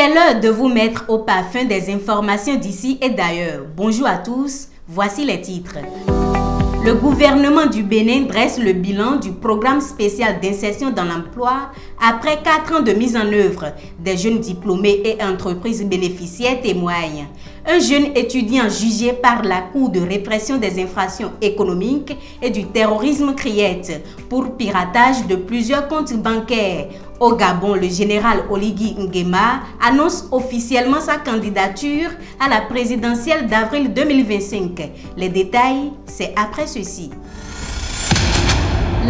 C'est l'heure de vous mettre au parfum des informations d'ici et d'ailleurs. Bonjour à tous, voici les titres. Le gouvernement du Bénin dresse le bilan du programme spécial d'insertion dans l'emploi après 4 ans de mise en œuvre. Des jeunes diplômés et entreprises bénéficiaires témoignent. Un jeune étudiant jugé par la Cour de répression des infractions économiques et du terrorisme criette pour piratage de plusieurs comptes bancaires. Au Gabon, le général Oligui Nguema annonce officiellement sa candidature à la présidentielle d'avril 2025. Les détails, c'est après ceci.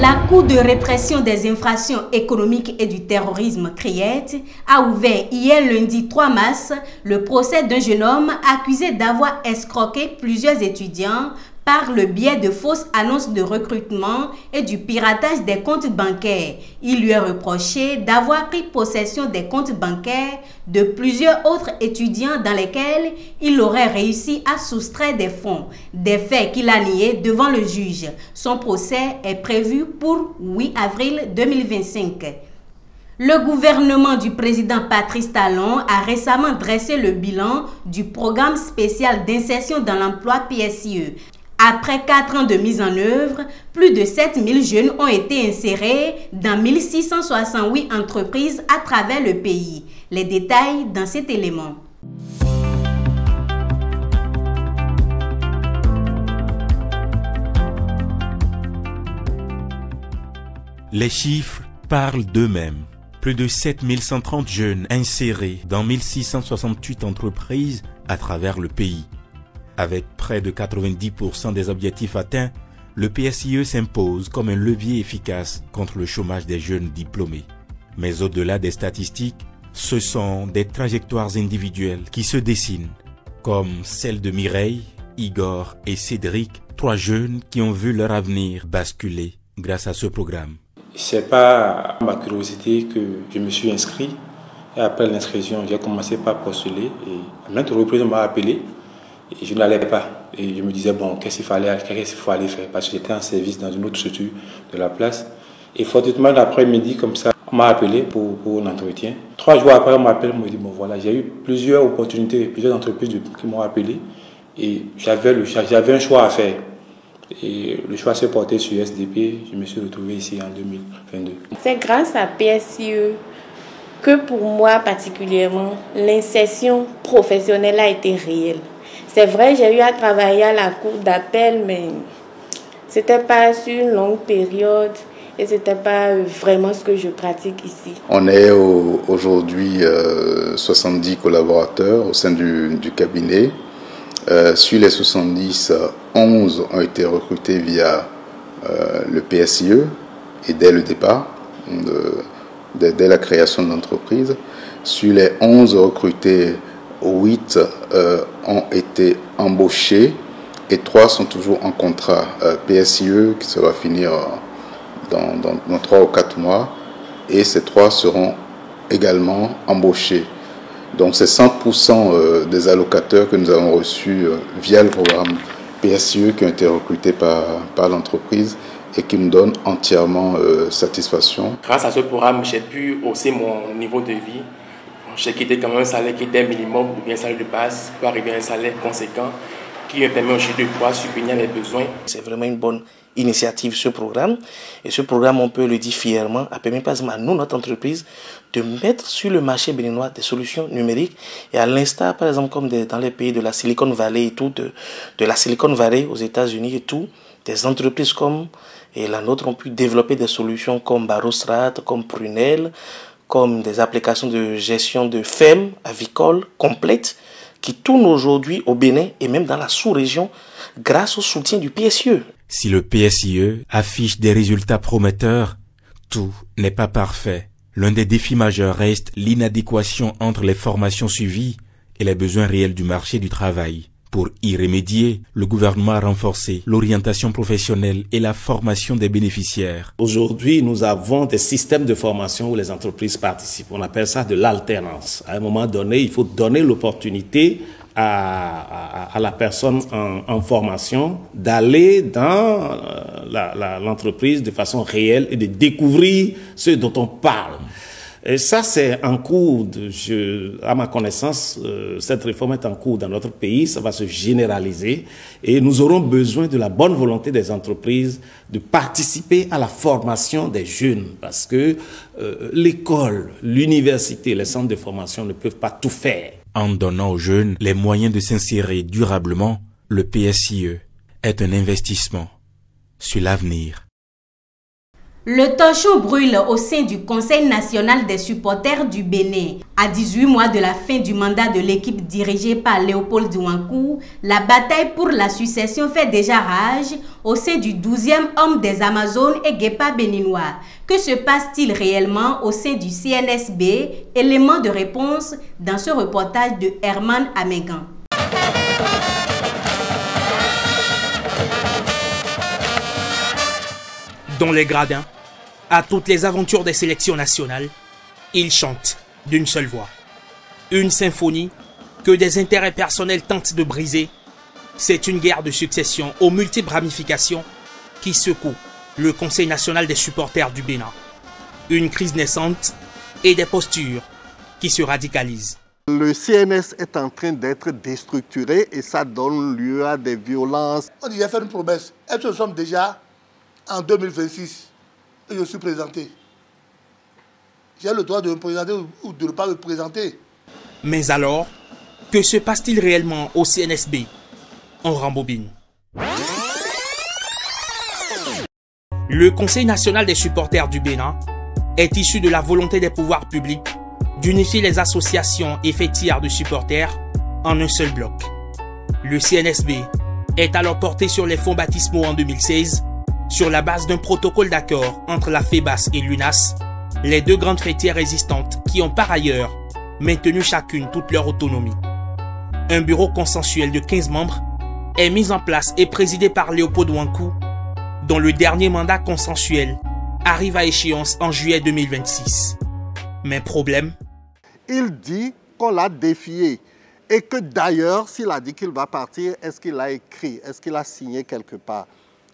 La Cour de répression des infractions économiques et du terrorisme criette a ouvert hier lundi 3 mars le procès d'un jeune homme accusé d'avoir escroqué plusieurs étudiants par le biais de fausses annonces de recrutement et du piratage des comptes bancaires. Il lui est reproché d'avoir pris possession des comptes bancaires de plusieurs autres étudiants dans lesquels il aurait réussi à soustraire des fonds, des faits qu'il a niés devant le juge. Son procès est prévu pour 8 avril 2025. Le gouvernement du président Patrice Talon a récemment dressé le bilan du programme spécial d'insertion dans l'emploi PSIE. Après 4 ans de mise en œuvre, plus de 7000 jeunes ont été insérés dans 1668 entreprises à travers le pays. Les détails dans cet élément. Les chiffres parlent d'eux-mêmes. Plus de 7130 jeunes insérés dans 1668 entreprises à travers le pays. Avec près de 90% des objectifs atteints, le PSIE s'impose comme un levier efficace contre le chômage des jeunes diplômés. Mais au-delà des statistiques, ce sont des trajectoires individuelles qui se dessinent, comme celle de Mireille, Igor et Cédric, 3 jeunes qui ont vu leur avenir basculer grâce à ce programme. C'est pas ma curiosité que je me suis inscrit. Et après l'inscription, j'ai commencé par postuler et maintes reprises on m'a appelé. Et je n'allais pas. Et je me disais, bon, qu'est-ce qu'il fallait faire? Parce que j'étais en service dans une autre structure de la place. Et fortuitement, l'après-midi, comme ça, on m'a appelé pour un entretien. 3 jours après, on m'appelle, on me dit, bon voilà, j'ai eu plusieurs opportunités, plusieurs entreprises qui m'ont appelé. Et j'avais un choix à faire. Et le choix s'est porté sur SDP. Je me suis retrouvé ici en 2022. C'est grâce à PSIE que pour moi particulièrement, l'insertion professionnelle a été réelle. C'est vrai, j'ai eu à travailler à la cour d'appel, mais c'était pas sur une longue période et c'était pas vraiment ce que je pratique ici. On est aujourd'hui 70 collaborateurs au sein du cabinet. Sur les 70, 11 ont été recrutés via le PSIE et dès le départ, dès la création de l'entreprise. Sur les 11 recrutés, 8 ont été embauchés et 3 sont toujours en contrat PSIE qui ça va finir dans 3 ou 4 mois et ces 3 seront également embauchés. Donc c'est 100% des allocateurs que nous avons reçus via le programme PSIE qui ont été recrutés par l'entreprise et qui me donnent entièrement satisfaction. Grâce à ce programme, j'ai pu hausser mon niveau de vie. J'ai quitté quand même un salaire qui était minimum ou bien un salaire de base pour arriver à un salaire conséquent qui me permet aujourd'hui de pouvoir subvenir à mes besoins. C'est vraiment une bonne initiative ce programme. Et ce programme, on peut le dire fièrement, a permis par exemple à nous, notre entreprise, de mettre sur le marché béninois des solutions numériques. Et à l'instar, par exemple, comme dans les pays de la Silicon Valley et tout, de la Silicon Valley aux États-Unis et tout, des entreprises comme la nôtre ont pu développer des solutions comme Barostrat, comme Prunel, comme des applications de gestion de fermes avicoles complètes qui tournent aujourd'hui au Bénin et même dans la sous-région grâce au soutien du PSIE. Si le PSIE affiche des résultats prometteurs, tout n'est pas parfait. L'un des défis majeurs reste l'inadéquation entre les formations suivies et les besoins réels du marché du travail. Pour y remédier, le gouvernement a renforcé l'orientation professionnelle et la formation des bénéficiaires. Aujourd'hui, nous avons des systèmes de formation où les entreprises participent. On appelle ça de l'alternance. À un moment donné, il faut donner l'opportunité à la personne en formation d'aller dans l'entreprise de façon réelle et de découvrir ce dont on parle. Et ça, c'est en cours, à ma connaissance, cette réforme est en cours dans notre pays, ça va se généraliser et nous aurons besoin de la bonne volonté des entreprises de participer à la formation des jeunes parce que l'école, l'université, les centres de formation ne peuvent pas tout faire. En donnant aux jeunes les moyens de s'insérer durablement, le PSIE est un investissement sur l'avenir. Le torchon brûle au sein du Conseil national des supporters du Bénin. À 18 mois de la fin du mandat de l'équipe dirigée par Léopold Douankou, la bataille pour la succession fait déjà rage au sein du 12e homme des Amazones et Guépa béninois. Que se passe-t-il réellement au sein du CNSB? Élément de réponse dans ce reportage de Herman Amégan. Dans les gradins, à toutes les aventures des sélections nationales, ils chantent d'une seule voix. Une symphonie que des intérêts personnels tentent de briser. C'est une guerre de succession aux multiples ramifications qui secoue le Conseil national des supporters du Bénin. Une crise naissante et des postures qui se radicalisent. Le CNS est en train d'être déstructuré et ça donne lieu à des violences. On dit, j'ai fait une promesse. Est-ce que nous sommes déjà en 2026 et je suis présenté? J'ai le droit de me présenter ou de ne pas me présenter. Mais alors, que se passe-t-il réellement au CNSB? On rembobine. Le Conseil national des supporters du Bénin est issu de la volonté des pouvoirs publics d'unifier les associations et fêtières de supporters en un seul bloc. Le CNSB est alors porté sur les fonds baptismaux en 2016 sur la base d'un protocole d'accord entre la FEBAS et l'UNAS, les deux grandes fêtières existantes qui ont par ailleurs maintenu chacune toute leur autonomie. Un bureau consensuel de 15 membres est mis en place et présidé par Léopold Douankou, dont le dernier mandat consensuel arrive à échéance en juillet 2026. Mais problème? Il dit qu'on l'a défié et que d'ailleurs, s'il a dit qu'il va partir, est-ce qu'il a écrit, est-ce qu'il a signé quelque part?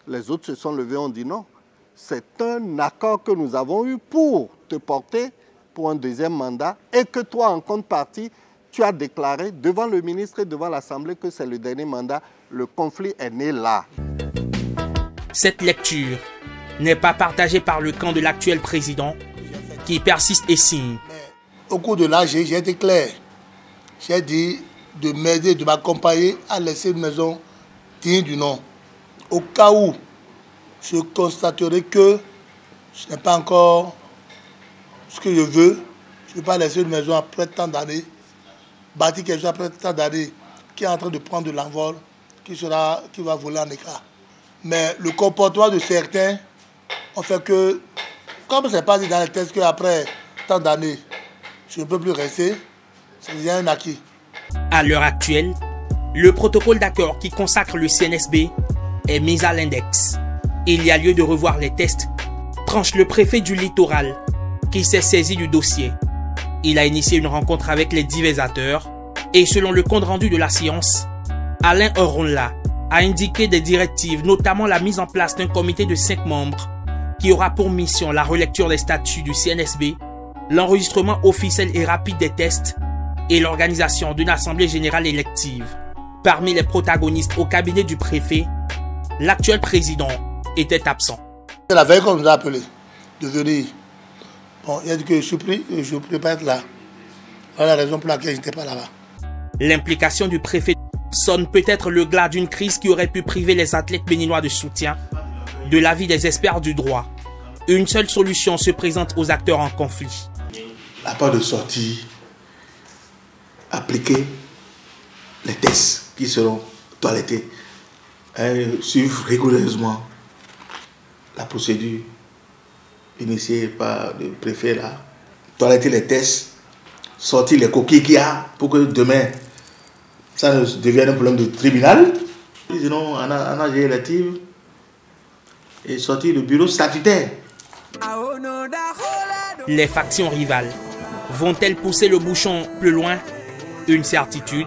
Les autres se sont levés, ont dit non. C'est un accord que nous avons eu pour te porter pour un deuxième mandat et que toi, en contrepartie, tu as déclaré devant le ministre et devant l'Assemblée que c'est le dernier mandat. Le conflit est né là. Cette lecture n'est pas partagée par le camp de l'actuel président qui persiste et signe. Au cours de l'âge, j'ai été clair. J'ai dit de m'aider, de m'accompagner à laisser une maison digne du nom. Au cas où je constaterai que ce n'est pas encore ce que je veux, je ne veux pas laisser une maison après tant d'années, bâtir quelque chose après tant d'années, qui est en train de prendre de l'envol, qui va voler en éclats. Mais le comportement de certains ont fait que, comme ce n'est pas dit dans les textes qu'après tant d'années, je ne peux plus rester, c'est déjà un acquis. À l'heure actuelle, le protocole d'accord qui consacre le CNSB est mis à l'index. Il y a lieu de revoir les tests, tranche le préfet du littoral qui s'est saisi du dossier. Il a initié une rencontre avec les divers acteurs et selon le compte rendu de la séance, Alain Oronla a indiqué des directives, notamment la mise en place d'un comité de 5 membres qui aura pour mission la relecture des statuts du CNSB, l'enregistrement officiel et rapide des tests et l'organisation d'une assemblée générale élective. Parmi les protagonistes au cabinet du préfet, l'actuel président était absent. C'est la veille qu'on nous a appelé de venir. Bon, il a dit que je suis pris et je ne pouvais pas être là. Voilà la raison pour laquelle je n'étais pas là-bas. L'implication du préfet sonne peut-être le glas d'une crise qui aurait pu priver les athlètes béninois de soutien, de l'avis des experts du droit. Une seule solution se présente aux acteurs en conflit. La part de sortie, appliquer les tests qui seront toilettés, suivre rigoureusement la procédure initiée par le préfet là, toiletter les tests, sortir les coquilles qu'il y a pour que demain ça ne devienne un problème de tribunal. Sinon, en AG élective et sortir le bureau statutaire. Les factions rivales vont-elles pousser le bouchon plus loin? Une certitude,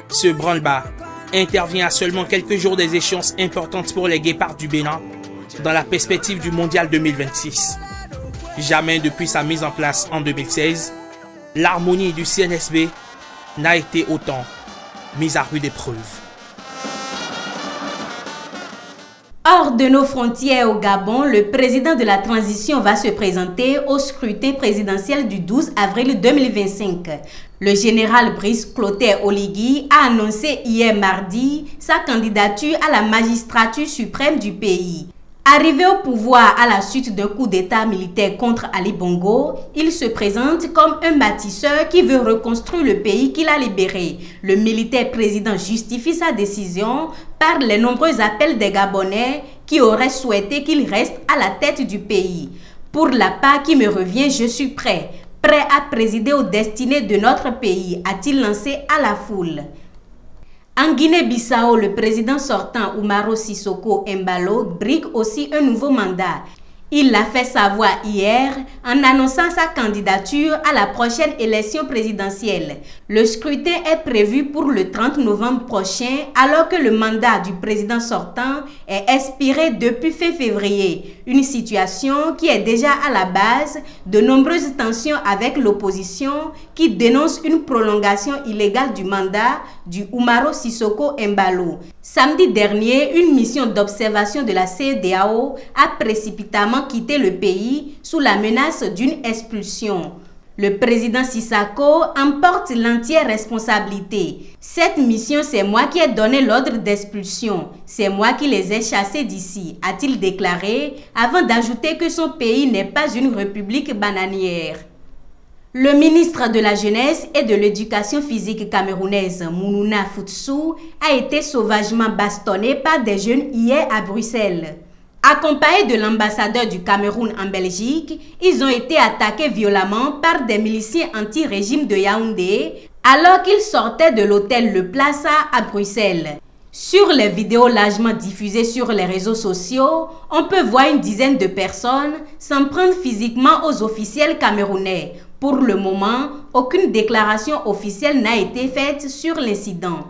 ce branle-bas intervient à seulement quelques jours des échéances importantes pour les Guépards du Bénin dans la perspective du Mondial 2026. Jamais depuis sa mise en place en 2016, l'harmonie du CNSB n'a été autant mise à rude épreuve. Hors de nos frontières au Gabon, le président de la transition va se présenter au scrutin présidentiel du 12 avril 2025. Le général Brice Clotaire Oligui a annoncé hier mardi sa candidature à la magistrature suprême du pays. Arrivé au pouvoir à la suite d'un coup d'État militaire contre Ali Bongo, il se présente comme un bâtisseur qui veut reconstruire le pays qu'il a libéré. Le militaire président justifie sa décision par les nombreux appels des Gabonais qui auraient souhaité qu'il reste à la tête du pays. Pour la part qui me revient, je suis prêt à présider aux destinées de notre pays, a-t-il lancé à la foule. En Guinée-Bissau, le président sortant Umaro Sissoko Embalo brigue aussi un nouveau mandat. Il l'a fait savoir hier en annonçant sa candidature à la prochaine élection présidentielle. Le scrutin est prévu pour le 30 novembre prochain alors que le mandat du président sortant est expiré depuis fin février. Une situation qui est déjà à la base de nombreuses tensions avec l'opposition qui dénonce une prolongation illégale du mandat du Umaro Sissoko Embalo. Samedi dernier, une mission d'observation de la CEDEAO a précipitamment quitté le pays sous la menace d'une expulsion. Le président Sissoko emporte l'entière responsabilité. Cette mission, c'est moi qui ai donné l'ordre d'expulsion. C'est moi qui les ai chassés d'ici, a-t-il déclaré, avant d'ajouter que son pays n'est pas une république bananière. Le ministre de la Jeunesse et de l'Éducation physique camerounaise, Mounouna Foutsou, a été sauvagement bastonné par des jeunes hier à Bruxelles. Accompagnés de l'ambassadeur du Cameroun en Belgique, ils ont été attaqués violemment par des miliciens anti-régime de Yaoundé alors qu'ils sortaient de l'hôtel Le Plaza à Bruxelles. Sur les vidéos largement diffusées sur les réseaux sociaux, on peut voir une dizaine de personnes s'en prendre physiquement aux officiels camerounais. Pour le moment, aucune déclaration officielle n'a été faite sur l'incident.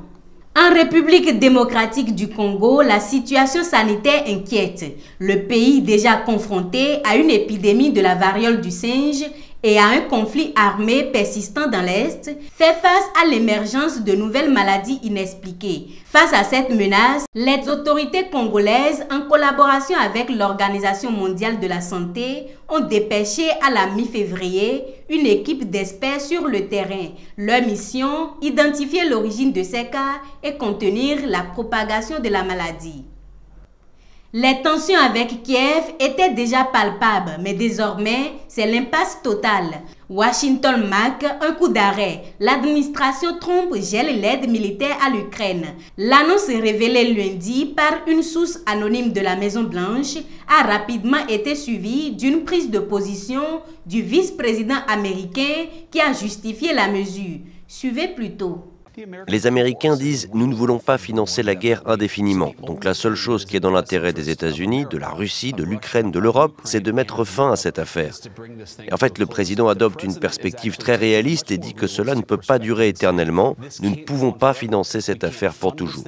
En République démocratique du Congo, la situation sanitaire inquiète. Le pays, déjà confronté à une épidémie de la variole du singe et à un conflit armé persistant dans l'Est, fait face à l'émergence de nouvelles maladies inexpliquées. Face à cette menace, les autorités congolaises, en collaboration avec l'Organisation mondiale de la santé, ont dépêché à la mi-février une équipe d'experts sur le terrain. Leur mission, identifier l'origine de ces cas et contenir la propagation de la maladie. Les tensions avec Kiev étaient déjà palpables, mais désormais, c'est l'impasse totale. Washington marque un coup d'arrêt. L'administration Trump gèle l'aide militaire à l'Ukraine. L'annonce révélée lundi par une source anonyme de la Maison-Blanche a rapidement été suivie d'une prise de position du vice-président américain qui a justifié la mesure. Suivez plutôt. Les Américains disent « nous ne voulons pas financer la guerre indéfiniment ». Donc la seule chose qui est dans l'intérêt des États-Unis, de la Russie, de l'Ukraine, de l'Europe, c'est de mettre fin à cette affaire. Et en fait, le président adopte une perspective très réaliste et dit que cela ne peut pas durer éternellement. Nous ne pouvons pas financer cette affaire pour toujours.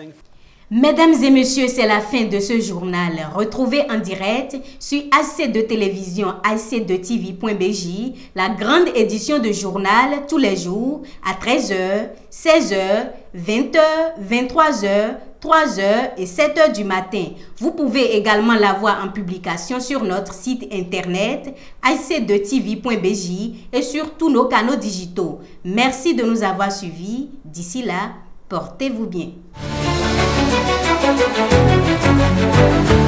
Mesdames et messieurs, c'est la fin de ce journal. Retrouvez en direct sur AC2 Télévision, AC2TV.bj, la grande édition de journal tous les jours à 13h, 16h, 20h, 23h, 3h et 7h du matin. Vous pouvez également la voir en publication sur notre site internet AC2TV.bj et sur tous nos canaux digitaux. Merci de nous avoir suivis. D'ici là, portez-vous bien. Thank you.